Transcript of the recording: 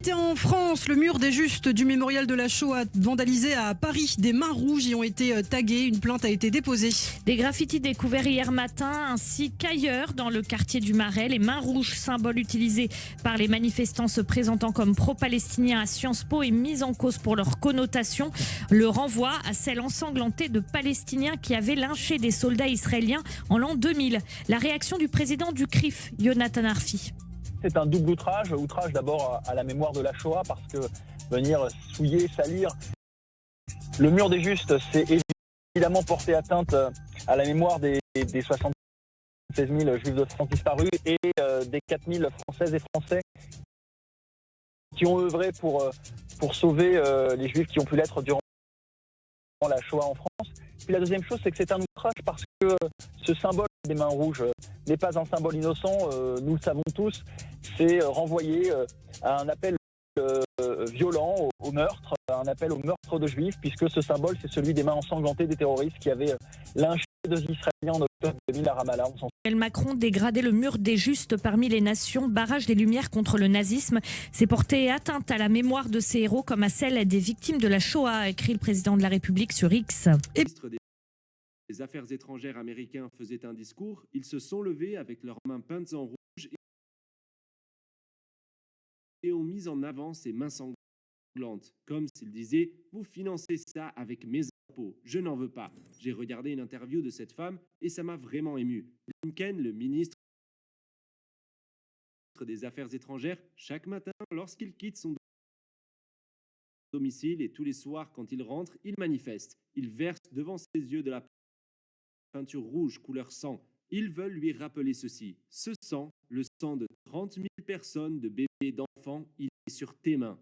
En France, le mur des Justes du mémorial de la Shoah vandalisé à Paris. Des mains rouges y ont été taguées. Une plainte a été déposée. Des graffitis découverts hier matin ainsi qu'ailleurs dans le quartier du Marais. Les mains rouges, symbole utilisé par les manifestants se présentant comme pro-palestiniens à Sciences Po et mis en cause pour leur connotation. Le renvoi à celle ensanglantée de Palestiniens qui avaient lynché des soldats israéliens en l'an 2000. La réaction du président du CRIF, Yonatan Arfi. C'est un double outrage. Outrage d'abord à la mémoire de la Shoah parce que venir souiller, salir le mur des Justes, c'est évidemment porter atteinte à la mémoire des 76 000 juifs de France disparus et des 4 000 Françaises et Français qui ont œuvré pour sauver les juifs qui ont pu l'être durant la Shoah en France. Puis la deuxième chose, c'est que c'est un outrage parce que ce symbole des mains rouges n'est pas un symbole innocent, nous le savons tous, c'est renvoyer à un appel violent au meurtre, un appel au meurtre de juifs, puisque ce symbole, c'est celui des mains ensanglantées des terroristes qui avaient lynché 2 Israéliens en octobre 2000 à Ramallah. Macron dégradait le mur des Justes parmi les nations, barrage des Lumières contre le nazisme. C'est porter atteinte à la mémoire de ces héros comme à celle des victimes de la Shoah, a écrit le président de la République sur X. Les affaires étrangères américains faisaient un discours, ils se sont levés avec leurs mains peintes en rouge et ont mis en avant ces mains sanglantes, comme s'ils disaient « Vous financez ça avec mes impôts, je n'en veux pas ». J'ai regardé une interview de cette femme et ça m'a vraiment ému. Blinken, le ministre des Affaires étrangères, chaque matin, lorsqu'il quitte son domicile et tous les soirs quand il rentre, il manifeste. Il verse devant ses yeux de la peinture rouge couleur sang. Ils veulent lui rappeler ceci. Ce sang, le sang de 30 000 personnes, de bébés, d'enfants, il est sur tes mains.